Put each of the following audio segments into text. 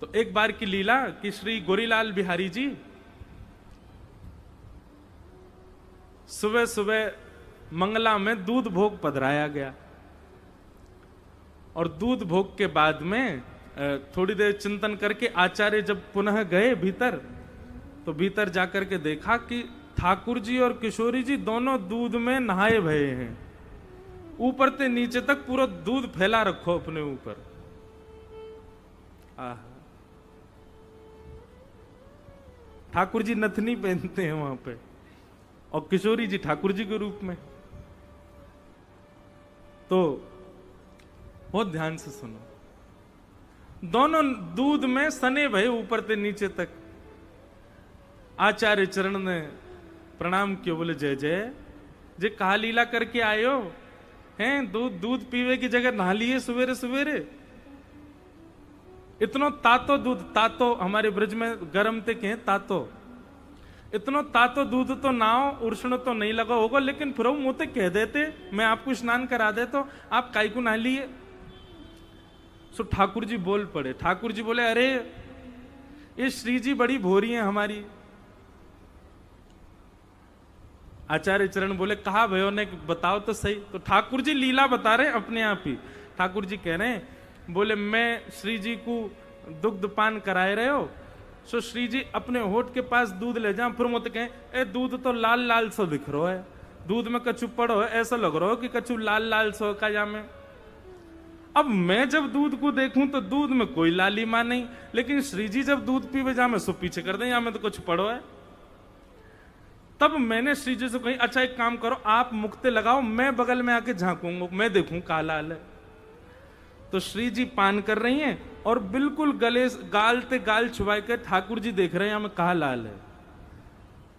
तो एक बार की लीला कि श्री गोरीलाल बिहारी जी सुबह सुबह मंगला में दूध भोग पधराया गया, और दूध भोग के बाद में थोड़ी देर चिंतन करके आचार्य जब पुनः गए भीतर, तो भीतर जाकर के देखा कि ठाकुर जी और किशोरी जी दोनों दूध में नहाए भये हैं, ऊपर से नीचे तक पूरा दूध फैला रखो अपने ऊपर। ठाकुर जी नथनी पहनते हैं वहां पे, और किशोरी जी ठाकुर जी के रूप में। तो बहुत ध्यान से सुनो, दोनों दूध में सने भये ऊपर से नीचे तक। आचार्य चरण ने प्रणाम किया, बोले जय जय, जे कहा लीला करके आए हो हैं, दूध पीवे की जगह नहा लिए सवेरे सवेरे। इतनो तातो दूध, तातो हमारे ब्रज में गर्म ते कहें तातो, इतनो तातो दूध तो नाओ उष्ण तो नहीं लगा होगा, लेकिन फिर मुझे कह देते मैं आपको स्नान करा दे तो आप काई को नहा लिए। सो ठाकुर जी बोल पड़े। ठाकुर जी बोले अरे ये श्री जी बड़ी भोरी हैं हमारी। आचार्य चरण बोले कहा भयो ने बताओ तो सही। तो ठाकुर जी लीला बता रहे अपने आप ही। ठाकुर जी कह रहे हैं, बोले मैं श्री जी को दुग्ध पान कराए रहे हो, सो श्री जी अपने होठ के पास दूध ले जाओ, फिर मुझे कहें ए दूध तो लाल लाल सो दिख रहा है, दूध में कछु पड़ो है, ऐसा लग रहा हो कि कछु लाल लाल सो का जामे। अब मैं जब दूध को देखूं तो दूध में कोई लालिमा नहीं, लेकिन श्री जी जब दूध पीवे जामे सो पीछे कर दे, यहाँ में तो कुछ पड़ो है। तब मैंने श्री जी से कही अच्छा एक काम करो, आप मुक्ते लगाओ, मैं बगल में आके झांकूंगा, मैं देखूं का लाल है। तो श्री जी पान कर रही हैं और बिल्कुल गले गाल ते गाल छुपाए कर ठाकुर जी देख रहे हैं हमें कहा लाल है।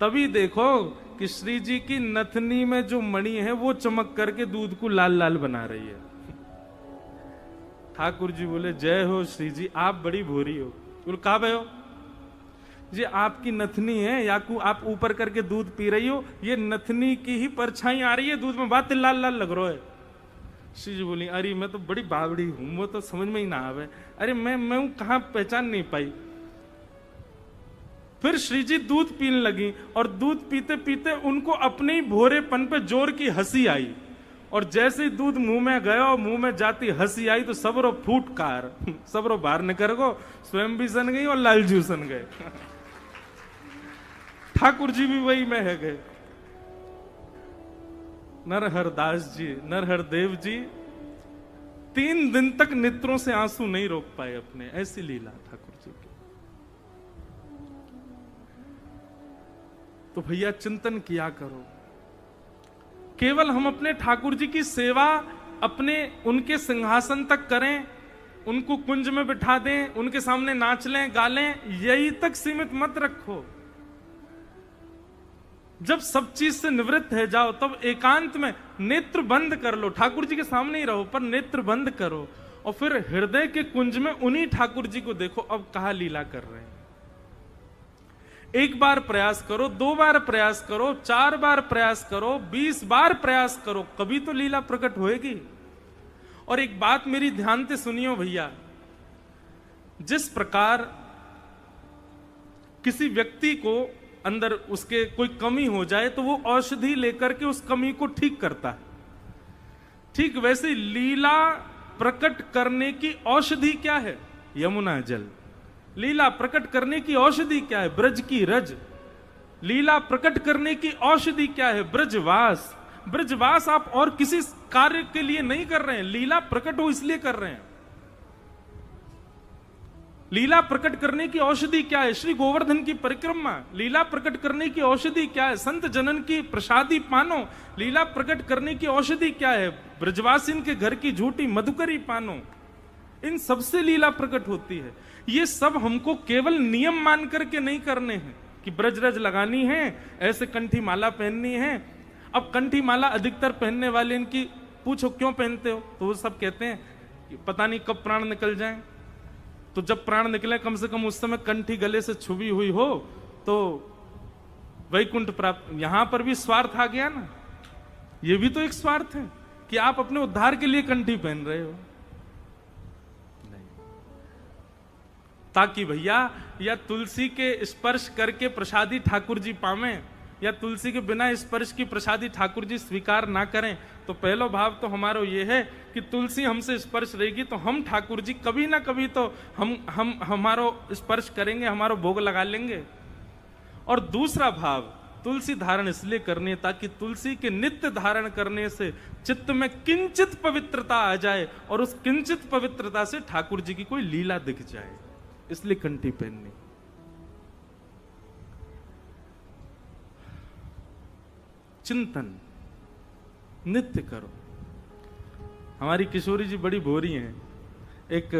तभी देखो कि श्री जी की नथनी में जो मणि है वो चमक करके दूध को लाल लाल बना रही है। ठाकुर जी बोले जय हो श्री जी, आप बड़ी भोरी हो। बोले कहा भाई हो जी, आपकी नथनी है या को आप ऊपर करके दूध पी रही हो, ये नथनी की ही परछाई आ रही है दूध में, बात लाल लाल लग रहा है। श्री जी बोली अरे मैं तो बड़ी बावड़ी हूं, वो तो समझ में ही ना आवे, अरे मैं कहां पहचान नहीं पाई। फिर श्री जी दूध पीने लगी और दूध पीते पीते उनको अपने ही भोरेपन पे जोर की हंसी आई, और जैसे ही दूध मुंह में गया और मुंह में जाती हंसी आई तो सबरो फूटकार सबरो बाहर निकल गो, स्वयं भी सन गई और लालजू सन गए। ठाकुर जी भी वही में है गए। नरहर दास जी, नरहर देव जी 3 दिन तक नेत्रों से आंसू नहीं रोक पाए अपने, ऐसी लीला ठाकुर जी की। तो भैया चिंतन किया करो, केवल हम अपने ठाकुर जी की सेवा अपने उनके सिंहासन तक करें, उनको कुंज में बिठा दें, उनके सामने नाच लें गा लें, यही तक सीमित मत रखो। जब सब चीज से निवृत्त है जाओ तब एकांत में नेत्र बंद कर लो, ठाकुर जी के सामने ही रहो पर नेत्र बंद करो, और फिर हृदय के कुंज में उन्हीं ठाकुर जी को देखो अब कहा लीला कर रहे हैं। एक बार प्रयास करो, 2 बार प्रयास करो, 4 बार प्रयास करो, 20 बार प्रयास करो, कभी तो लीला प्रकट होएगी। और एक बात मेरी ध्यान से सुनियो भैया, जिस प्रकार किसी व्यक्ति को अंदर उसके कोई कमी हो जाए तो वो औषधि लेकर के उस कमी को ठीक करता है, ठीक वैसे लीला प्रकट करने की औषधि क्या है? यमुना जल। लीला प्रकट करने की औषधि क्या है? ब्रज की रज। लीला प्रकट करने की औषधि क्या है? ब्रजवास। ब्रजवास आप और किसी कार्य के लिए नहीं कर रहे हैं, लीला प्रकट हो इसलिए कर रहे हैं। लीला प्रकट करने की औषधि क्या है? श्री गोवर्धन की परिक्रमा। लीला प्रकट करने की औषधि क्या है? संत जनन की प्रसादी पानो। लीला प्रकट करने की औषधि क्या है? ब्रजवासिन के घर की झूठी मधुकरी पानो। इन सबसे लीला प्रकट होती है। ये सब हमको केवल नियम मान करके नहीं करने हैं कि ब्रज रज लगानी है, ऐसे कंठी माला पहननी है। अब कंठी माला अधिकतर पहनने वाले इनकी पूछो क्यों पहनते हो, तो वो सब कहते हैं कि पता नहीं कब प्राण निकल जाए। तो जब प्राण निकले कम से कम उस समय कंठी गले से छुबी हुई हो तो वैकुंठ प्राप्त। यहां पर भी स्वार्थ आ गया ना, ये भी तो एक स्वार्थ है कि आप अपने उद्धार के लिए कंठी पहन रहे हो। नहीं, ताकि भैया या तुलसी के स्पर्श करके प्रसादी ठाकुर जी पावें, या तुलसी के बिना स्पर्श की प्रसादी ठाकुर जी स्वीकार ना करें। तो पहलो भाव तो हमारा ये है कि तुलसी हमसे स्पर्श रहेगी तो हम ठाकुर जी कभी ना कभी तो हम हमारो स्पर्श करेंगे, हमारो भोग लगा लेंगे। और दूसरा भाव, तुलसी धारण इसलिए करनी है ताकि तुलसी के नित्य धारण करने से चित्त में किंचित पवित्रता आ जाए और उस किंचित पवित्रता से ठाकुर जी की कोई लीला दिख जाए, इसलिए कंठी पहननी। चिंतन नित्य करो। हमारी किशोरी जी बड़ी भोरी हैं, एक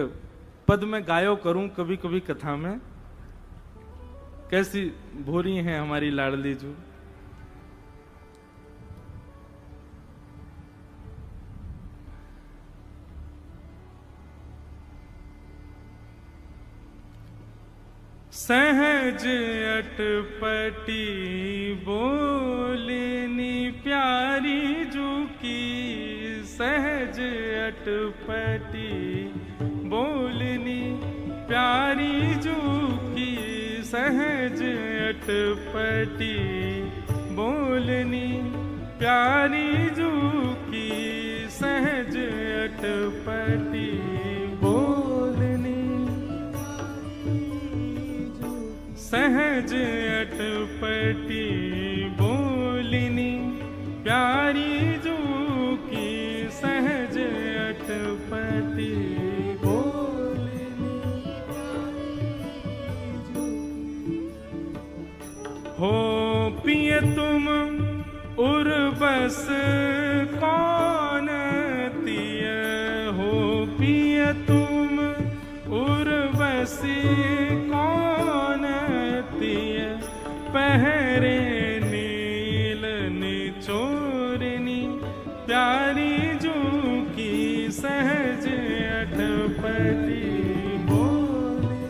पद में गायो करूं कभी कभी कथा में, कैसी भोरी हैं हमारी लाडली जू। सहज अटपटी बोलनी प्यारी जू की, सहज अटपटी बोलनी प्यारी जू की, सहज अटपटी बोलनी प्यारी जू की, सहज अटपटी बोलनी, सहज अटपटी बोलनी प्यारी जू की, सहज अटपटी बोलनी। हो पिए तुम उर्वस कौन तिय, हो पिए तुम उर्वशी कौन तिय, पहरे नील निचोरनी प्यारी जू की, सहज अटपटी बोले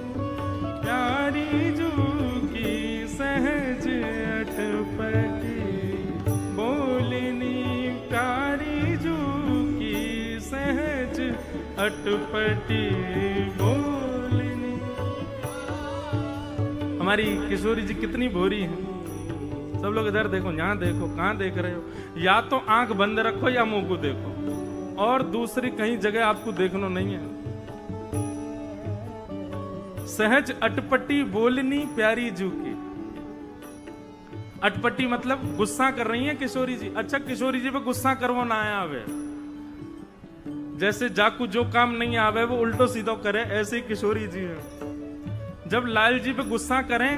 प्यारी जू की, सहज अटपटी बोलनी प्यारी जू की, सहज अटपटी बोलनी। हमारी किशोरी जी कितनी भोरी हैं। सब लोग इधर देखो, यहां देखो, कहां देख रहे हो? या तो आंख बंद रखो या मुंह को देखो, और दूसरी कहीं जगह आपको देखना नहीं है। सहज अटपटी बोलनी प्यारी जू की। अटपटी मतलब गुस्सा कर रही है किशोरी जी। अच्छा, किशोरी जी पे गुस्सा करवो ना आया आवे, जैसे जाकू जो काम नहीं आवे वो उल्टो सीधो करे, ऐसे ही किशोरी जी है। जब लाल जी पे गुस्सा करें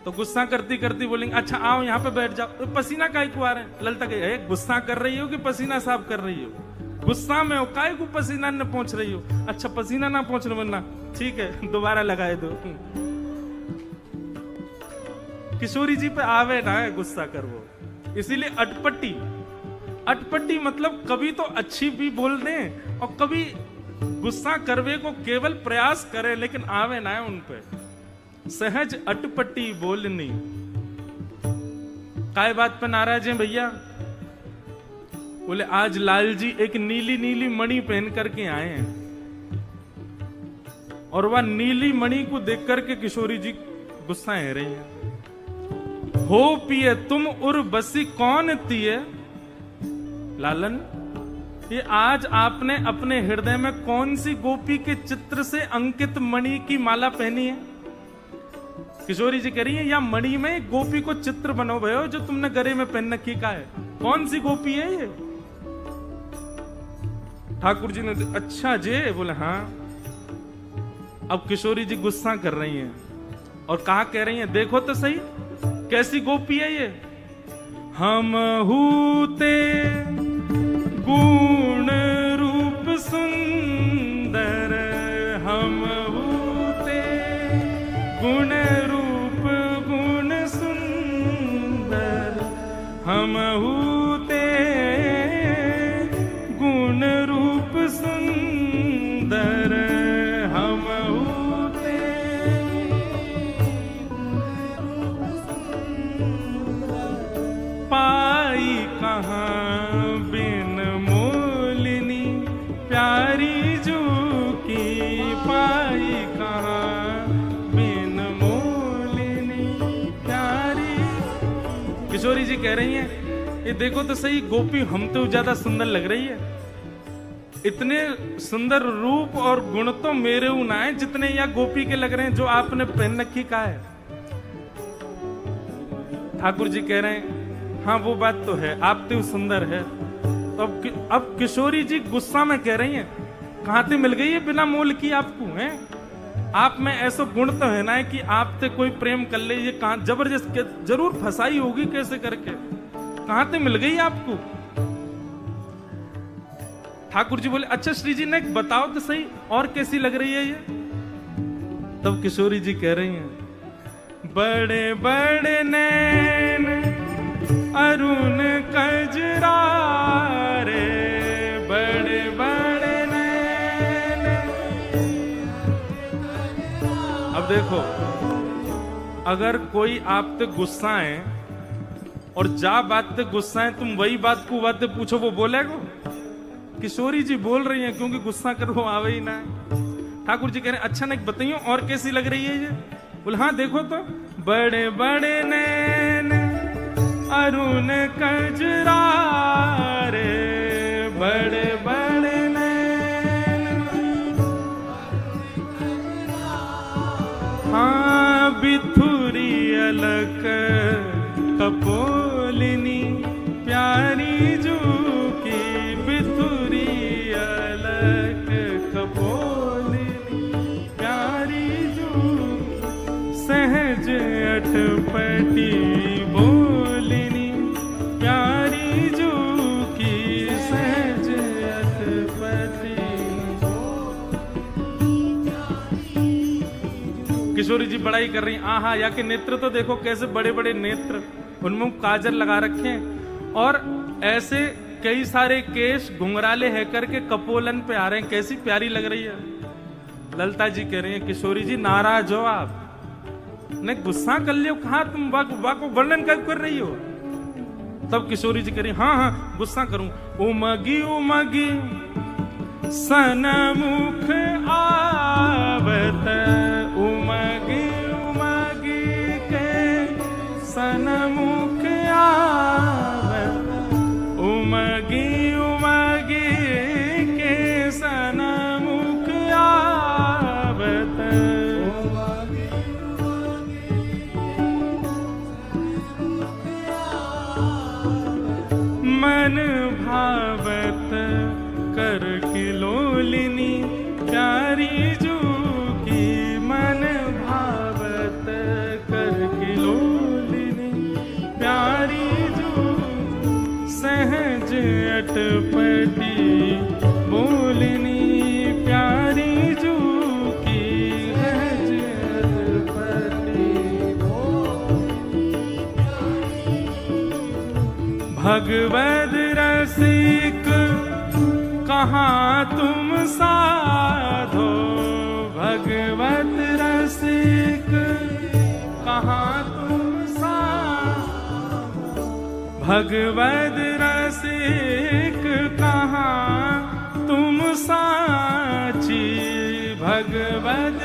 तो गुस्सा करती करती बोलेंगे अच्छा आओ यहाँ पे बैठ जाओ, तो पसीना काहे को आ रहे हैं? ललता कहे गुस्सा कर रही हो कि पसीना साफ कर रही हो? गुस्सा में हो, काहे को पसीना न पहुंच रही हो? अच्छा पसीना ना पहुंचने वरना ठीक है दोबारा लगाए दो। किशोरी जी पे आवे ना है गुस्सा कर वो, इसीलिए अटपटी। अटपटी मतलब कभी तो अच्छी भी बोल दें और कभी गुस्सा करवे को केवल प्रयास करे लेकिन आवे ना है उन पे। सहज अटपटी बोलनी। काय बात पे नाराज हैं भैया? बोले आज लाल जी एक नीली नीली मणि पहन करके आए हैं, और वह नीली मणि को देख करके किशोरी जी गुस्सा है रही हैं। हो पिए तुम उर्वशी कौन तिए? लालन, ये आज आपने अपने हृदय में कौन सी गोपी के चित्र से अंकित मणि की माला पहनी है? किशोरी जी कह रही है या मणि में गोपी को चित्र बनो भयो जो तुमने गले में पहन रखी का है, कौन सी गोपी है ये? ठाकुर जी ने अच्छा जे बोले हाँ। अब किशोरी जी गुस्सा कर रही हैं और कहा कह रही हैं देखो तो सही कैसी गोपी है ये। हम हूते गुण रूप सुंदर, हम हूते गुण रूप गुण सुंदर, हम हूते गुण रूप सुंदर, हम हूते पाई कहाँ बिन मोलिनी प्यारी जू की, पाई कहाँ किशोरी जी कह रही हैं, ये देखो तो सही, गोपी हम तो ज्यादा सुंदर लग रही है। इतने सुंदर रूप और गुण तो मेरे ऊना है जितने या गोपी के लग रहे हैं जो आपने पहन रखी का है। ठाकुर जी कह रहे हैं, हाँ वो बात तो है, आप तो सुंदर है। तो अब किशोरी जी गुस्सा में कह रही हैं, कहां से मिल गई है बिना मोल की आपको, हैं? आप में ऐसा गुण तो है ना कि आपसे कोई प्रेम कर ले, ये कहां जबरदस्त जरूर फंसाई होगी कैसे करके, कहां से मिल गई आपको? ठाकुर जी बोले, अच्छा श्री जी ने बताओ तो सही, और कैसी लग रही है ये? तब किशोरी जी कह रही हैं, बड़े बड़े नैन अरुण कजरा रे, बड़े बड़े नैन। अब देखो, अगर कोई आप पे गुस्सा है और जा बात पे गुस्सा है, तुम वही बात को बात पूछो, वो बोलेगा? किशोरी जी बोल रही हैं क्योंकि गुस्सा कर वो आवे ही ना। ठाकुर जी कह रहे हैं, अच्छा नहीं बताइए और कैसी लग रही है ये? बोले, हाँ देखो तो, बड़े बड़े नैन अरुण कजरा रे, बड़े बड़े नैन। हाँ बिथुरी अलक कपोलिनी प्यारी जू की, बिथुरी अलक कपोलिनी प्यारी जू, सहज अटपटी बोलिनी प्यारी जू की, सहज अटपटी। किशोरी जी बड़ाई कर रही, आहा या के नेत्र तो देखो कैसे बड़े बड़े नेत्र, उनमें काजल लगा रखे हैं और ऐसे कई सारे केश घुंघराले है करके कपोलन पे आ रहे हैं, कैसी प्यारी लग रही है। ललिता जी कह रही है, किशोरी जी नाराज हो आप, ने गुस्सा कर लियो, कहा तुम को वर्णन कर रही हो? तब किशोरी जी कह रही, हाँ हाँ गुस्सा करूं। उमगी उमगी सनमुख आवत, उमगी उमगी के सनमुख आवत, उमगी उमगी के सनमुख आवत, मन भावत कर किलोलिनी प्यारी जू की, मन भावत कर किलोलिनी प्यारी जू, सहज अटपटी बोलिनी प्यारी जू की, सहज अटपटी। भगवद रसिक कहाँ तुम साधो, भगवत रसिक कहाँ तुम साधो, भगवद रसिक कहाँ तुम साची, भगवद